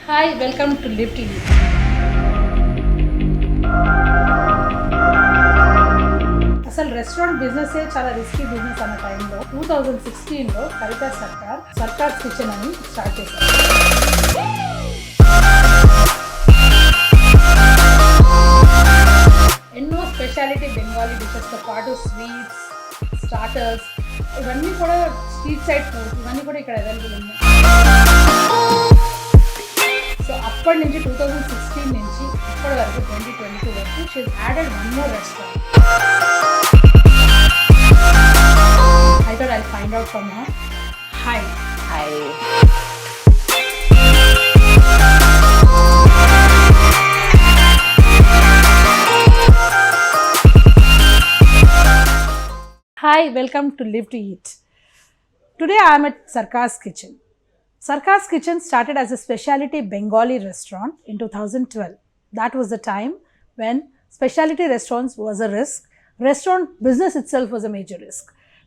Hi, welcome to Live TV. అసలు restaurant business చాలా risky business అన్న టైంలో 2016లో కవిత సర్కార్స్ కిచెన్ అని స్టార్ట్ చేశారు. ఎన్నో స్పెషాలిటీ బెంగాలీ డిషెస్తో పాటు స్వీట్స్, స్టార్టర్స్ ఇవన్నీ కూడా స్ట్రీట్ సైడ్ ఫుడ్ ఇవన్నీ కూడా ఇక్కడ అవైలబుల్ ఉన్నాయి. సో అప్పటి నుంచి 2016 నుంచి ఇప్పటి వరకు 2022 వరకు she added one more restaurant. I thought I'll find out from her. Hi. Hi. Hi, welcome to Live to Eat. Today I am at Sarkars Kitchen. Sarkars Kitchen started as a specialty Bengali restaurant in 2012. That was the time when specialty restaurants was a risk. Restaurant business itself was a major risk.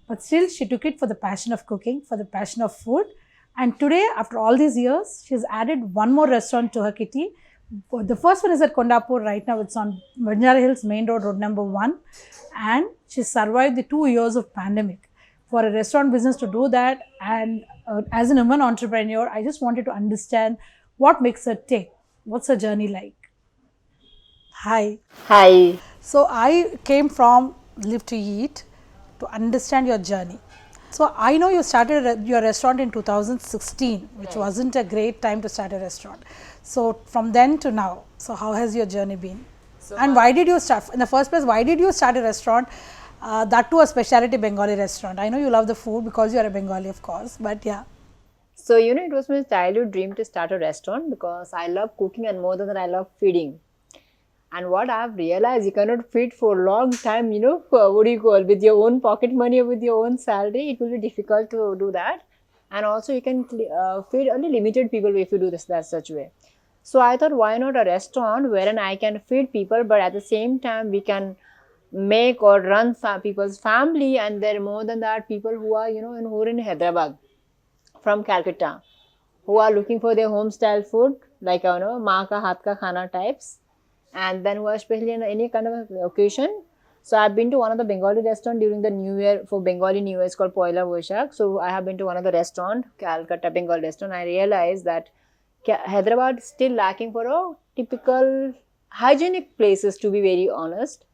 But still she took it for the passion of cooking, for the passion of food. And today, after all these years, she's added one more restaurant to her kitty. The first one is at Kondapur right now. It's on Bengali Hills Main Road, road number 1. And she survived the 2 years of pandemic. For a restaurant business to do that, and as a woman entrepreneur, I just wanted to understand what makes her tick. What's her journey like? Hi. Hi. So I came from Live to Eat to understand your journey. So I know you started your restaurant in 2016, which wasn't a great time to start a restaurant. So from then to now, so how has your journey been? And why did you start? In the first place, why did you start a restaurant? That too a specialty Bengali restaurant. I know you love the food because you are a Bengali, of course, but yeah. So, it was my childhood dream to start a restaurant because I love cooking and more than that, I love feeding. And what I've realized, you cannot feed for a long time, with your own pocket money or with your own salary, it will be difficult to do that. And also, you can feed only limited people if you do that such way. So, I thought, why not a restaurant wherein I can feed people, but at the same time, we can make or run people's family, and there more than that, people who are, who are in Hyderabad, from Calcutta, who are looking for their home style food, like, maa ka haath ka khana types. And then who are especially in any kind of occasion. So I've been to one of the Bengali restaurant during the New Year, for Bengali New Year, it's called Poila Boishakh. So I have been to one of the restaurant, Calcutta Bengali restaurant. I realized that Hyderabad is still lacking for a typical hygienic places, to be very honest.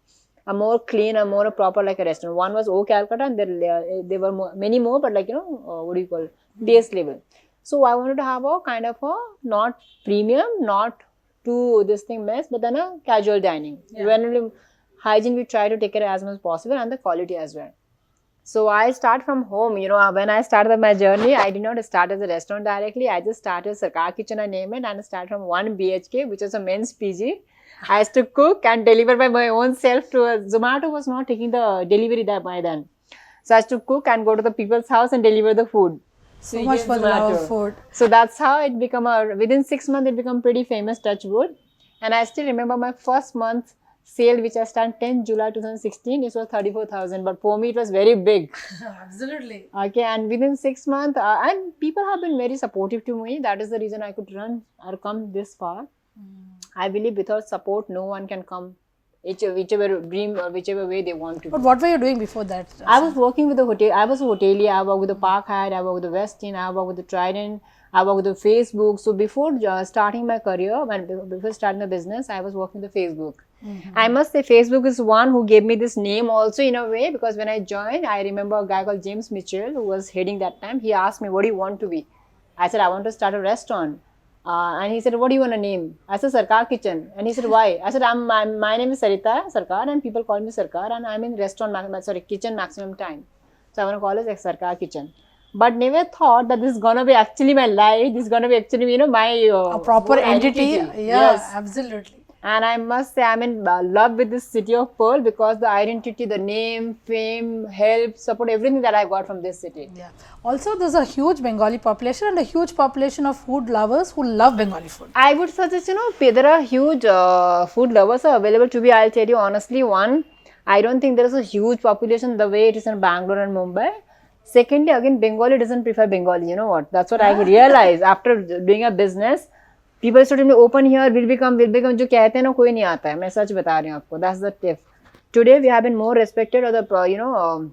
A more clean, a more proper like a restaurant. One was Calcutta, and there were many more, but like, taste level. So I wanted to have a kind of a not premium, not to this thing mess, but then a casual dining. Yeah. When hygiene, we try to take care as much as possible, and the quality as well. So I start from home. When I started my journey, I did not start as a restaurant directly. I just started Sarkars Kitchen, I name it, and I started from 1 BHK, which is a men's PG. I used to cook and deliver by my own self to Zomato was not taking the delivery there by then. So I used to cook and go to the people's house and deliver the food. So much for the love of food. So that's how it became within 6 months, it became pretty famous, touch wood. And I still remember my first month sale, which I started 10th July 2016, it was 34,000. But for me, it was very big. Absolutely. Okay, and within 6 months, and people have been very supportive to me. That is the reason I could run or come this far. I believe without support, no one can come whichever dream or whichever way they want to. But what were you doing before that? I was working with the hotel. I was a hotelier. I worked with the Park Hyatt. I worked with the Westin. I worked with the Trident. I worked with the Facebook. So before starting my career, before starting the business, I was working with the Facebook. I must say Facebook is one who gave me this name also in a way, because when I joined, I remember a guy called James Mitchell who was heading that time. He asked me, what do you want to be? I said, I want to start a restaurant. And he said, what do you want to name? I said, Sarkars Kitchen. And he said, why? I said, my name is Sarita Sarkar, and people call me Sarkar, and I'm in kitchen maximum time. So I want to call it Sarkars Kitchen. But never thought that this is going to be actually my life. This is going to be actually, my... a proper entity. Yeah, yes. Absolutely. And I must say, I'm in love with this city of Pearl, because the identity, the name, fame, help, support, everything that I got from this city. Yeah. Also, there's a huge Bengali population and a huge population of food lovers who love Bengali food. I would suggest, there are huge food lovers are available to be. I'll tell you honestly, one, I don't think there is a huge population the way it is in Bangalore and Mumbai. Secondly, again, Bengali doesn't prefer Bengali. You know what? That's what I realized after doing a business. People started to open here, will become, जो कहते हैं ना कोई नहीं आता है, मैं सच बता रही हूँ आपको, that's the tip. Today we have been more respected or the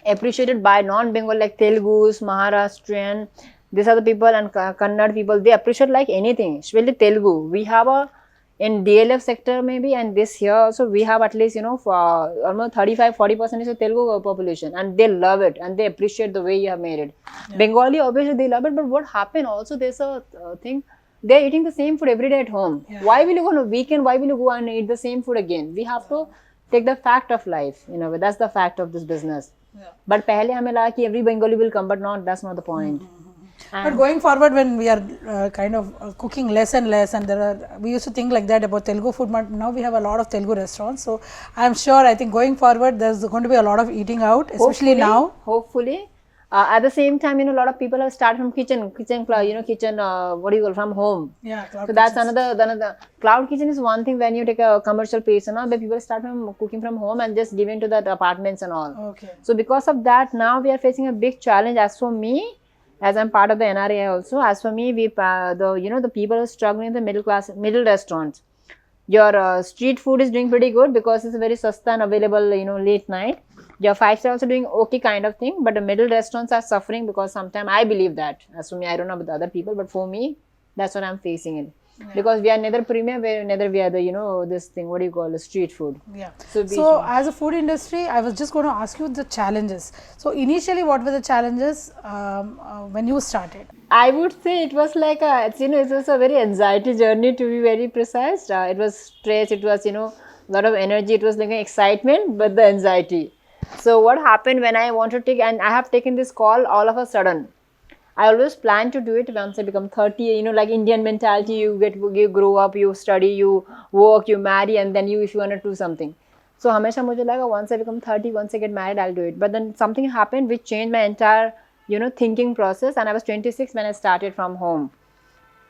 appreciated by non-Bengal like Telugus, Maharashtrian, these are the people, and Kannada people, they appreciate like anything, especially Telugu. We have in DLF sector maybe, and this here also we have at least for almost 35-40% is a Telugu population, and they love it and they appreciate the way you have made it. Yeah. Bengali obviously they love it, but what happened also, there's a thing, they're eating the same food every day at home. Yeah. Why will you go on a weekend, why will you go and eat the same food again? We have to take the fact of life, that's the fact of this business. Yeah. But pehle hame lага ki every Bengali will come, but that's not the point. But going forward, when we are kind of cooking less and less, and we used to think like that about Telugu food, but now we have a lot of Telugu restaurants. So I think going forward, there's going to be a lot of eating out, especially now. Hopefully. At the same time, a lot of people have started from kitchen, from home. Yeah, cloud so that's another. Cloud kitchen is one thing when you take a commercial place, where people start from cooking from home and just giving to the apartments and all. Okay. So because of that, now we are facing a big challenge. As for me, as I'm part of the NRA also, as for me, the people are struggling in the middle restaurants. Your street food is doing pretty good because it's very sasta and available, late night. Your 5-star also doing okay kind of thing, but the middle restaurants are suffering because sometimes I believe that. As for me, I don't know about the other people, but for me, that's what I'm facing it. Yeah. Because we are neither premium, neither we are the, this thing, what do you call the street food. Yeah. So as a food industry, I was just going to ask you the challenges. So initially, what were the challenges when you started? I would say it was like it was a very anxiety journey, to be very precise. It was stress, it was, a lot of energy, it was like an excitement, but the anxiety. So what happened when I wanted to take, and I have taken this call all of a sudden. I always plan to do it once I become 30, like Indian mentality, you grow up, you study, you work, you marry, and then if you want to do something. So hamesha mujhe laga once I become 30, once I get married, I'll do it. But then something happened which changed my entire, thinking process, and I was 26 when I started from home.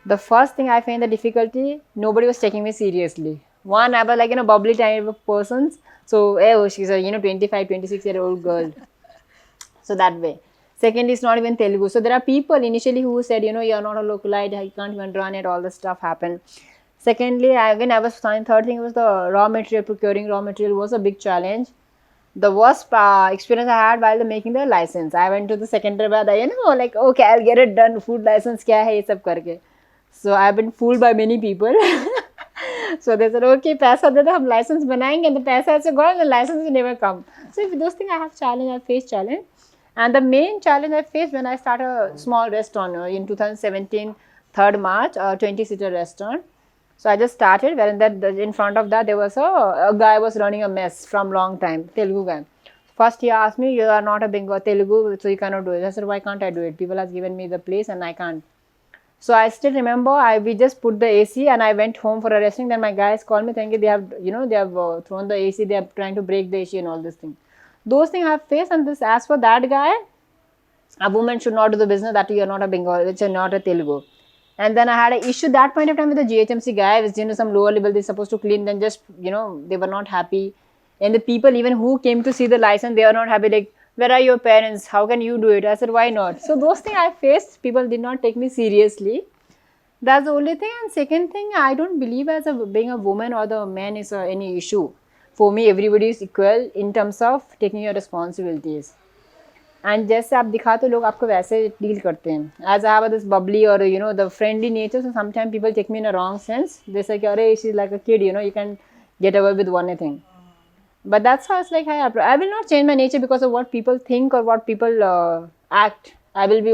The first thing I found the difficulty, nobody was taking me seriously. One, I was like, bubbly type of persons. So, she's a, 25, 26-year-old girl. So that way. Secondly, it's not even Telugu. So there are people initially who said, you're not a localite, you can't even run it, all this stuff happened. Secondly, I was fine. Third thing was the raw material, procuring raw material was a big challenge. The worst experience I had while making the license. I went to the Hyderabad, okay, I'll get it done, food license, kya hai, ye sab karke. So I've been fooled by many people. So they said, okay, paisa de do, hum license banayenge, and the paisa has to go and the license will never come. So if those things I face challenge. And the main challenge I faced when I started a small restaurant in 2017, 3rd March, a 20-seater restaurant. So I just started, where in front of that there was a guy was running a mess from long time, Telugu guy. First he asked me, you are not a Bengali Telugu, so you cannot do it. I said, why can't I do it? People have given me the place and I can't. So I still remember, we just put the AC and I went home for a resting. Then my guys called me thinking they have, they have thrown the AC, they are trying to break the AC and all this thing. Those things I have faced, and this, as for that guy, a woman should not do the business that you are not a Bengali, which are not a Telugu. And then I had an issue that point of time with the GHMC guy, which some lower level they're supposed to clean, then just, they were not happy. And the people even who came to see the license, they are not happy, like, where are your parents? How can you do it? I said, why not? So those things I faced, people did not take me seriously. That's the only thing. And second thing, I don't believe as being a woman or the man is any issue. For me, everybody is equal in terms of taking your responsibilities. And जैसे आप दिखाते लोग आपको वैसे deal करते हैं. As I have this bubbly or the friendly nature, so sometimes people take me in a wrong sense. They say, "Arey, she's like a kid, you can get away with anything." But that's how it's like. I will not change my nature because of what people think or what people act. I will be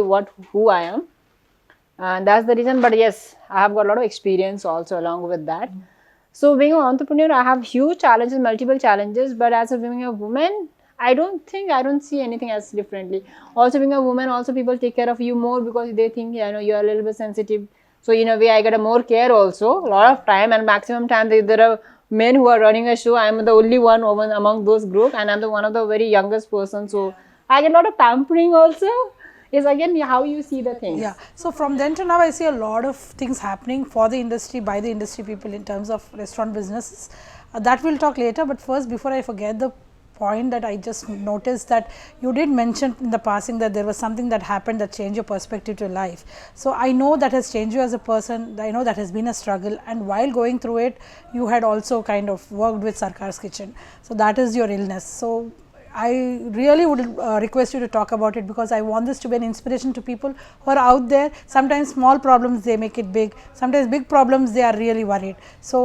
who I am, and that's the reason. But yes, I have got a lot of experience also along with that. So being an entrepreneur, I have huge challenges, multiple challenges. But as being a woman, I don't see anything as differently. Also being a woman, also people take care of you more because they think, you are a little bit sensitive. So in a way, I get a more care also, a lot of time, and maximum time. There are men who are running a show. I'm the only one among those group, and I'm one of the very youngest person. So I get a lot of pampering also. Is again how you see the things. Yeah. So from then to now, I see a lot of things happening for the industry, by the industry people in terms of restaurant businesses. That we'll talk later. But first, before I forget, the point that I just noticed, that you did mention in the passing that there was something that happened that changed your perspective to life. So I know that has changed you as a person. I know that has been a struggle, and while going through it, you had also kind of worked with Sarkars Kitchen. So that is your illness. So I really would request you to talk about it, because I want this to be an inspiration to people who are out there. Sometimes small problems they make it big, sometimes big problems they are really worried. So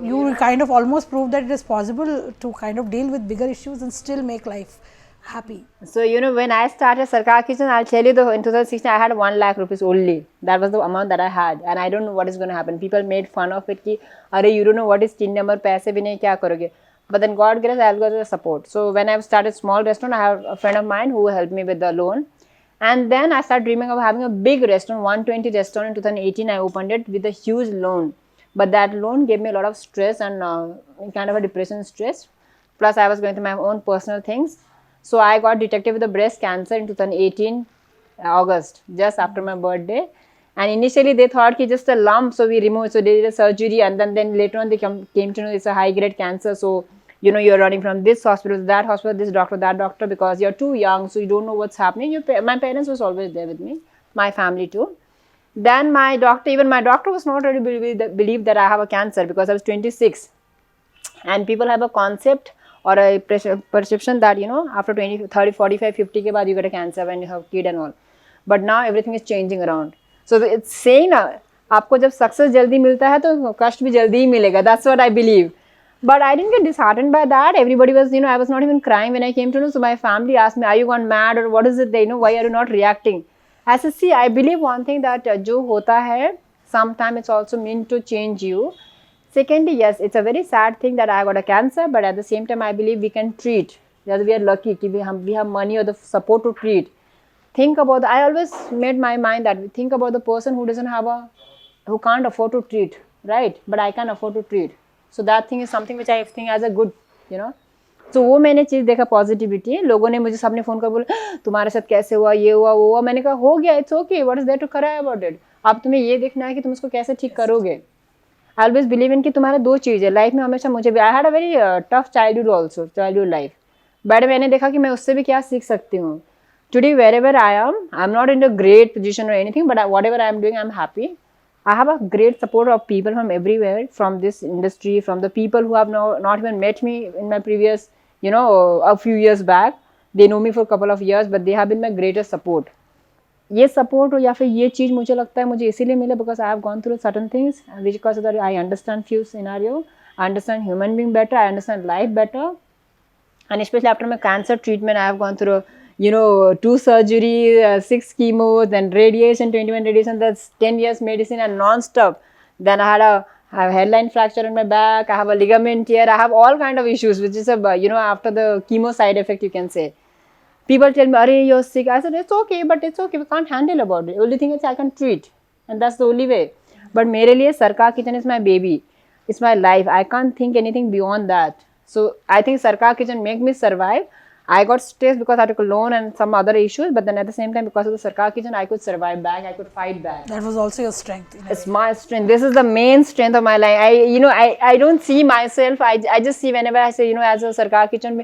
you kind of almost prove that it is possible to kind of deal with bigger issues and still make life happy. So, you know, when I started Sarkar Kitchen, I'll tell you, in 2016, I had 1 lakh rupees only. That was the amount that I had. And I don't know what is going to happen. People made fun of it, ki, "Arey, you don't know what is tin number, paise bhi nahi, kya karoge?" But then God grace, I got the support. So when I started small restaurant, I have a friend of mine who helped me with the loan. And then I started dreaming of having a big restaurant, 120 restaurant. In 2018, I opened it with a huge loan. But that loan gave me a lot of stress and kind of a depression stress. Plus, I was going through my own personal things. So I got detected with a breast cancer in 2018, August, just after my birthday. And initially they thought it's just a lump, so we removed, so they did a surgery, and then later on they came to know it's a high grade cancer. So, you know, you're running from this hospital to that hospital, this doctor, that doctor, because you're too young, so you don't know what's happening. My parents was always there with me, my family too. Then my doctor was not really believe that I have a cancer, because I was 26. And people have a concept or a perception that, you know, after 20, 30, 45, 50 ke baad you get a cancer when you have kid and all. But now everything is changing around. So it's saying na, आपको जब success जल्दी मिलता है तो कष्ट भी जल्दी ही मिलेगा. That's what I believe. But I didn't get disheartened by that. Everybody was, you know, I was not even crying when I came to know. So my family asked me, "Are you gone mad or what is it? They know why are you not reacting?" I said, "See, I believe one thing that जो होता है, sometimes it's also meant to change you. Secondly, yes, it's a very sad thing that I got a cancer, but at the same time, I believe we can treat. That we are lucky कि we have money or the support to treat. Think about I always made my mind that we think about the person who doesn't have who can't afford to treat, right? But I can afford to treat. So that thing is something which I think as a good, you know. So वो मैंने चीज़ देखा positivity. लोगों ने मुझे सबने phone कर बोला तुम्हारे साथ कैसे हुआ, ये हुआ वो हुआ. मैंने कहा हो गया, it's okay, what is there to cry about it. अब तुम्हें ये देखना है कि तुम उसको कैसे ठीक करोगे. आई ऑलवेज बिलीव इन कि तुम्हारे दो चीज़ है लाइफ में हमेशा. मुझे भी I had a very tough childhood also, childhood life. But मैंने देखा कि मैं उससे भी क्या सीख सकती हूँ. Today, wherever I am not in a great position or anything, but whatever I am doing, I am happy. I have a great support of people from everywhere, from this industry, from the people who have not even met me in my previous, you know, a few years back. They know me for a couple of years, but they have been my greatest support. ये support या फिर ये चीज़ मुझे लगता है मुझे इसीलिए मिला because I have gone through certain things, because that I understand few scenario, I understand human being better, I understand life better, and especially after my cancer treatment, I have gone through, you know, 2 surgeries, 6 chemos, then radiation, 21 radiation, that's 10 years medicine and non-stop. Then I have hairline fracture in my back, I have a ligament tear, I have all kind of issues, which is you know, after the chemo side effect, you can say. People tell me, "Arey, you're sick." I said, "It's okay, but it's okay. We can't handle about it. Only thing is I can treat, and that's the only way." But मेरे लिए Sarkar Kitchen is my baby. It's my life. I can't think anything beyond that. So I think Sarkar Kitchen make me survive. I got stressed because I took a loan and some other issues, but then at the same time, because of the Sarkar Kitchen, I could survive back. I could fight back. That was also your strength. It's my strength. This is the main strength of my life. I don't see myself. I just see whenever I say, you know, as a Sarkar Kitchen,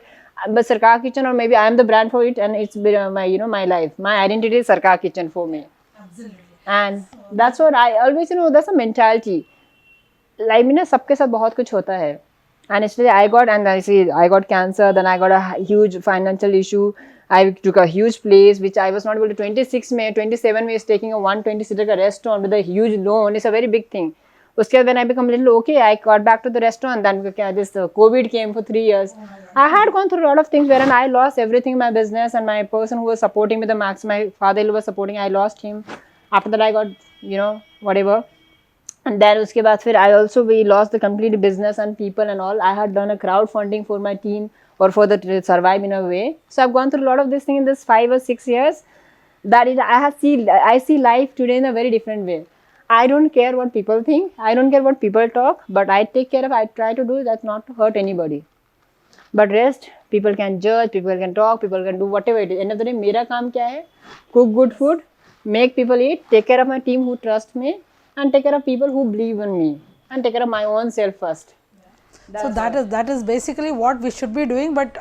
but Sarkar Kitchen, or maybe I am the brand for it, and it's been my, you know, my life. My identity is Sarkar Kitchen for me. Absolutely. And that's what I always, you know, that's a mentality. Life में ना सबके साथ बहुत कुछ होता है. And actually I got cancer, then I got a huge financial issue. I took a huge place which I was not able to. 27 May is taking a 120 seater restaurant with a huge loan. It's a very big thing. Uske बाद when I become a little okay, I got back to the restaurant. Then this COVID came for 3 years. I had gone through a lot of things wherein I lost everything in my business, and my person who was supporting me the max, my father was supporting, I lost him. After that I got, you know, whatever. And then uske baad फिर I also we lost the complete business and people and all. I had done a crowdfunding for my team or for the to survive in a way. So I've gone through a lot of this thing in this 5 or 6 years. That is, I see life today in a very different way. I don't care what people think. I don't care what people talk. But I take care of. I try to do that not to hurt anybody. But rest, people can judge, people can talk, people can do whatever it is. End of the day, मेरा काम क्या है? Cook good food, make people eat, take care of my team who trust me, and take care of people who believe in me, and take care of my own self first. So that is basically what we should be doing, but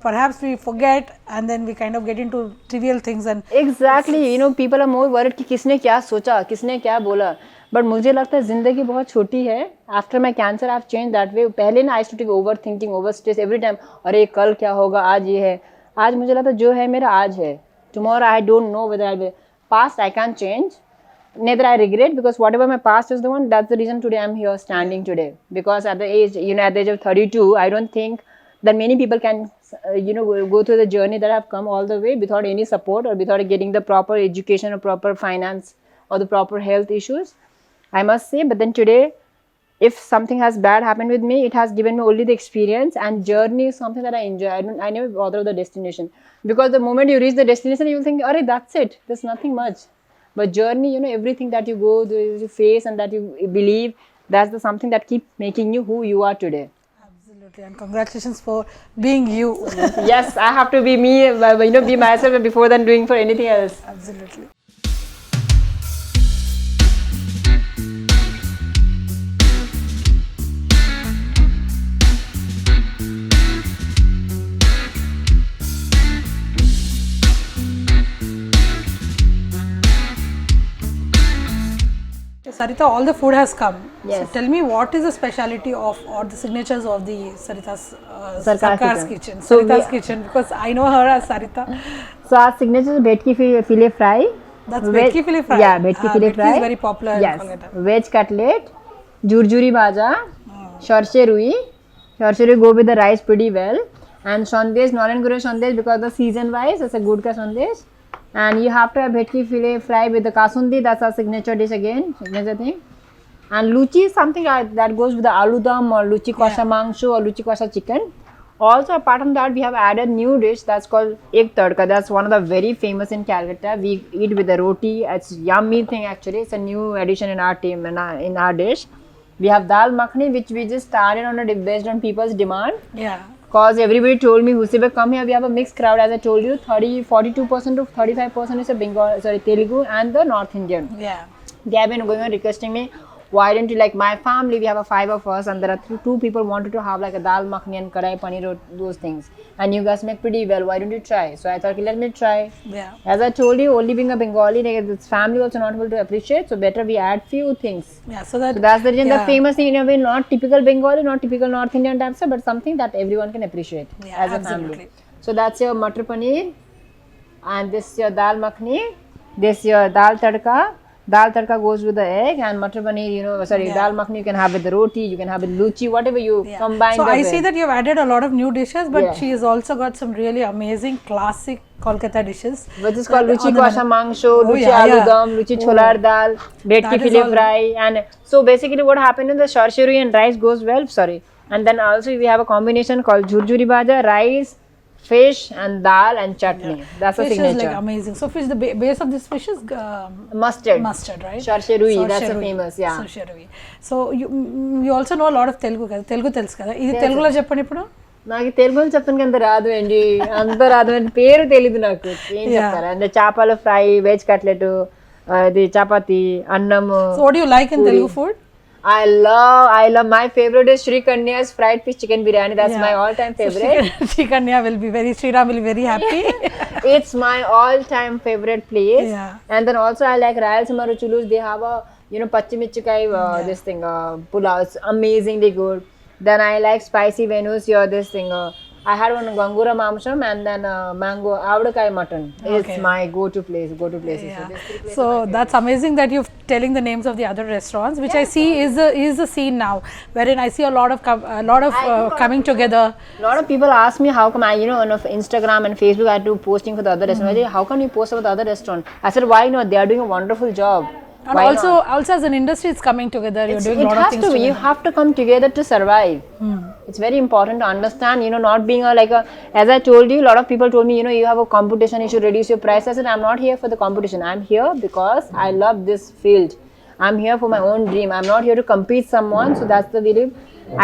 perhaps we forget and then we kind of get into trivial things and Exactly, you know, people are more worried कि किसने क्या सोचा, किसने क्या बोला. But मुझे लगता है जिंदगी बहुत छोटी है. After my cancer, I've changed that way. पहले ना I used to take overthinking, overstress every time. अरे कल क्या होगा, आज ये है. आज मुझे लगता है जो है मेरा आज है. Tomorrow I don't know whether I'll be. Past I can't change. Neither I regret, because whatever my past is the one, that's the reason today I'm here standing today. Because at the age, you know, at the age of 32, I don't think that many people can, you know, go through the journey that I've come all the way without any support or without getting the proper education or proper finance or the proper health issues, I must say. But then today, if something has bad happened with me, it has given me only the experience, and journey is something that I enjoy. I never bother with the destination, because the moment you reach the destination, you will think, "Arey, that's it. There's nothing much." But journey, you know, everything that you go, you face, and that you believe, that's the something that keep making you who you are today. absolutely, and congratulations for being you. Yes, I have to be me, you know, be myself before than doing for anything else. Absolutely. Sarita, all the food has come. Yes. So tell me, what is the speciality of or the signatures of the Sarita's Sarkars Sarkars kitchen. kitchen? So Sarita's kitchen, because I know her as Sarita. So our signature is bhetki fillet fry. That's bhetki fillet fry. Yeah, bhetki fillet Bhetki fry. is very popular Yes. in Kolkata. Veg cutlet, jurjuri bhaja, sharshe rui. Sharshe rui go with the rice pretty well. And sandesh, Nolan Guru sandesh, because the season wise, it's a good ka sandesh. And you have to have bhetki fillet fry with the kasundi. That's our signature dish again, signature thing. And luchi is something that goes with the aloo dum or luchi kosha mangsho or luchi kosha chicken. Also, apart from that, we have added new dish that's called egg tadka. That's one of the very famous in Calcutta. We eat with the roti. It's yummy thing actually. It's a new addition in our team in our dish. We have dal makhani, which we just started on based on people's demand. Yeah. Because everybody told me, whosoever come here, we have a mixed crowd. As I told you, 42% to 35% is a Telugu and the North Indian. Yeah. They have been going on requesting me, why don't you, like my family, we have a 5 of us, and there are two people wanted to have like a dal makhani and kadai paneer, those things. And you guys make pretty well, why don't you try? So I thought, let me try. Yeah. As I told you, only being a Bengali, this family also not able to appreciate, so better we add few things. Yeah. So that's the reason the famous thing in a way, not typical Bengali, not typical North Indian type, but something that everyone can appreciate as a family. So that's your matar paneer, and this is your dal makhani, this is your dal tadka. Dal tadka goes with the egg, and matar paneer, you know, dal makhani you can have with the roti, you can have with luchi, whatever you combine. So I with. see that you've added a lot of new dishes, but she has also got some really amazing classic Kolkata dishes. Which is called luchi kosha mangsho, luchi aloo dum, luchi cholar dal, bhetki fillet fry. And so basically what happened in the sharshe rui and rice goes well, and then also we have a combination called jurjuri bhaja, rice, fish and dal and chutney. That's fish a signature. Is like amazing. So fish, the base of this fish is mustard. Mustard, right? Sharshe rui, that's a famous, yeah. Sharshe rui. So you also know a lot of Telugu. Telugu telusu kada. Idi Telugulo cheppandi ippudu. నాకు తెలుగులో చెప్పడానికి అంత రాదు అండి, అంత రాదు అండి, పేరు తెలీదు నాకు, ఏం చెప్తారా అంటే చేపల ఫ్రై, వెజ్ కట్లెట్, ఇది చపాతి, అన్నం. So what do you like in Telugu food? I love my favorite is Sri Kanya's fried fish chicken biryani. That's my all-time favorite. So Sri Kanya will be Sriram will be very happy. It's my all-time favorite place. Yeah. And then also I like Rayalaseema Ruchulus. They have a, you know, pachimichikai, this thing, pulao. It's amazingly good. Then I like spicy Venus, this thing. I had one Gangura Mamsham and then mango avadakai mutton. It's my go-to places. Yeah. So that's amazing that you're telling the names of the other restaurants, which I see is the scene now, wherein I see a lot of coming together. A lot of people ask me how come I, you know, on Instagram and Facebook I do posting for the other restaurant. How come you post about the other restaurant? I said, why not? They are doing a wonderful job. And also as an industry, it's coming together. You're doing a lot of things together. You have to come together to survive. It's very important to understand, you know, not being as I told you, a lot of people told me, you know, you have a competition, you should reduce your price. I said, I'm not here for the competition. I'm here because I love this field. I'm here for my own dream. I'm not here to compete someone. So that's the belief.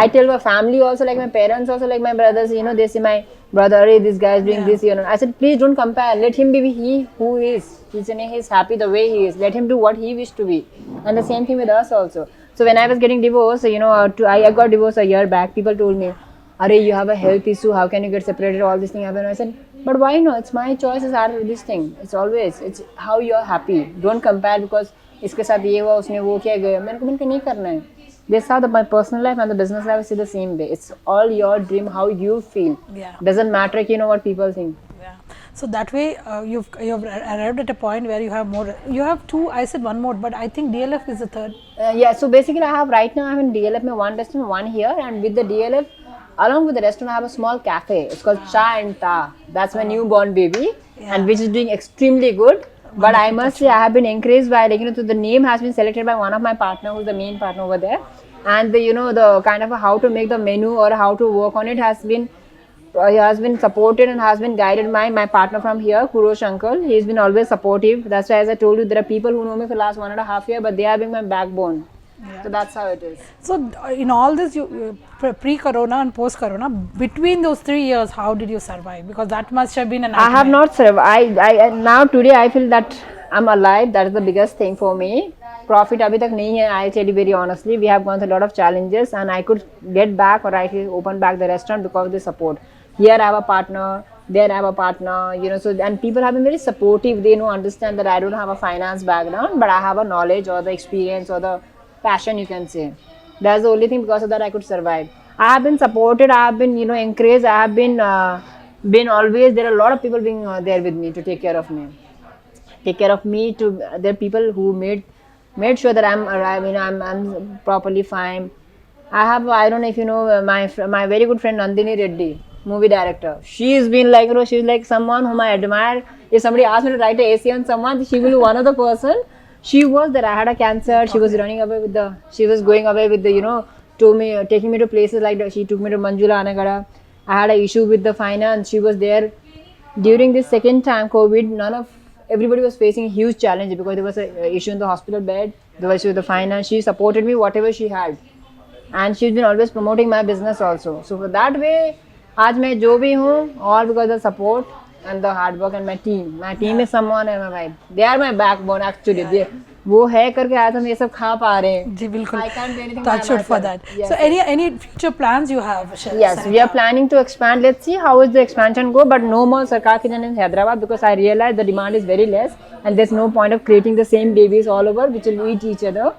I tell my family also, like my parents also, like my brothers, you know, they say my brother, hey, this guy is doing this, you know. I said, please don't compare. Let him be he who is. He's happy the way he is. Let him do what he wishes to be. And the same thing with us also. So when I was getting divorced, I got divorced a year back. People told me, "Arey, you have a health issue. How can you get separated? All this thing happen." I said, "But why not? It's my choices are this thing. It's how you're happy. Don't compare because इसके साथ ये हुआ, उसने वो किया गया. मैंने नहीं करना है. This how my personal life and the business life is the same way. It's all your dream, how you feel. Yeah. Doesn't matter, what people think." Yeah. So that way, you've arrived at a point where you have more. You have two. I said one more, but I think DLF is the third. Yeah. So basically, I have in DLF में one restaurant, one here, and with the DLF, along with the restaurant, I have a small cafe. It's called Cha and Ta. That's my newborn baby, and which is doing extremely good. But I must say, I have been encouraged by so the name has been selected by one of my partner, who's the main partner over there, and the kind of how to make the menu or how to work on it has been. He has been supported and has been guided by my partner from here, Kurosh uncle. He's been always supportive. That's why, as I told you, there are people who know me for the last 1.5 years, but they have been my backbone. Yeah. So that's how it is. So in all this, you pre-corona and post-corona, between those 3 years, how did you survive? Because that must have been an nightmare. I have not survived. I now today I feel that I'm alive. That is the biggest thing for me. Profit abhi tak nahi hai. I'll tell you very honestly. We have gone through a lot of challenges, and I could get back or I could open back the restaurant because of the support. Here I have a partner. There I have a partner. So and people have been very supportive. They understand that I don't have a finance background, but I have a knowledge or the experience or the passion, you can say. That's the only thing. Because of that I could survive. I have been supported. I have been encouraged. I have been always. There are a lot of people being there with me to take care of me. There are people who made sure that I'm properly fine. I don't know if you know my very good friend Nandini Reddy, movie director. She's been like she's like someone whom I admire. If somebody asked me to write an essay on someone, she will be one of the person. She was there. I had a cancer. She was running away with she was going away with taking me to places like that. She took me to Manjula Anagada. I had an issue with the finance. She was there during this second time COVID. Everybody was facing a huge challenge because there was an issue in the hospital bed. There was issue with the finance. She supported me whatever she had, and she's been always promoting my business also. So for that way, आज मैं जो भी हूँ, all because of the support and the hard work and my team. My team is someone and my wife. They are my backbone actually. वो है करके आया था हम ये सब खा पा रहे हैं. जी बिल्कुल. I can't do anything. Touch wood for that. Yes. So any future plans you have? Yes, we are planning to expand. Let's see how is the expansion go. But no more Sarkar Kitchen in Hyderabad because I realize the demand is very less and there's no point of creating the same babies all over which will eat each other.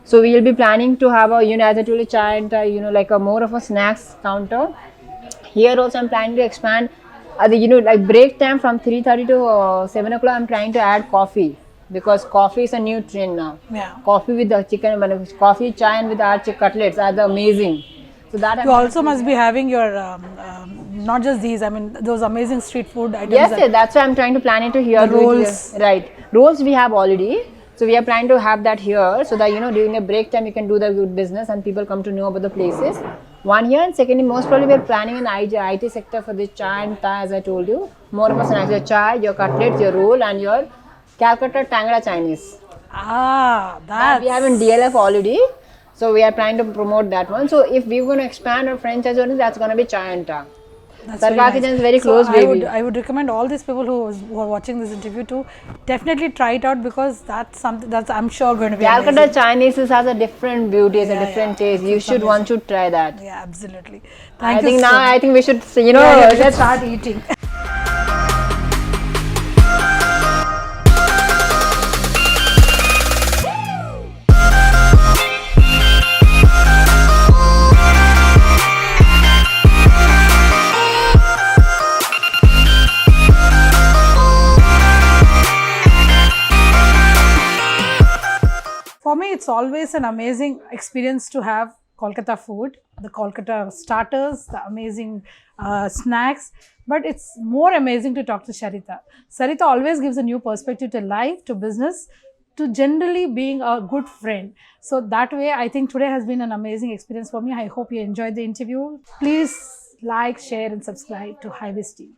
So we will be planning to have a as I told you, chai and like a more of a snacks counter. Here also I'm planning to expand. Like break time from 3:30 to 7 o'clock. I'm trying to add coffee. Because coffee is a new trend now. Yeah. Coffee with the chicken, coffee, chai and with our cutlets are the amazing. So that you also must be having your not just these. I mean those amazing street food items. Yes, that's why I'm trying to plan it to here. The rolls, right? Rolls we have already. So we are planning to have that here, so that during a break time you can do the good business and people come to know about the places. One here, and secondly, most probably we are planning an IT sector for the chai and thai, as I told you. More of a snacks, your chai, your cutlets, your roll, and your Calcutta Tangra Chinese. That we have in DLF already. So we are trying to promote that one. So if we're going to expand our franchise, that's going to be Chai and Ta. Sarkar Kitchen is very close, baby. I would recommend all these people who are watching this interview to definitely try it out because that's something that's I'm sure going to be Calcutta amazing. Chinese has a different beauty, it's a different taste. You should want to try that. Yeah, absolutely. I think we should, let's start eating. For me, it's always an amazing experience to have Kolkata food, the Kolkata starters, the amazing snacks. But it's more amazing to talk to Sarita. Sarita always gives a new perspective to life, to business, to generally being a good friend. So that way, I think today has been an amazing experience for me. I hope you enjoyed the interview. Please like, share and subscribe to HyBiz TV.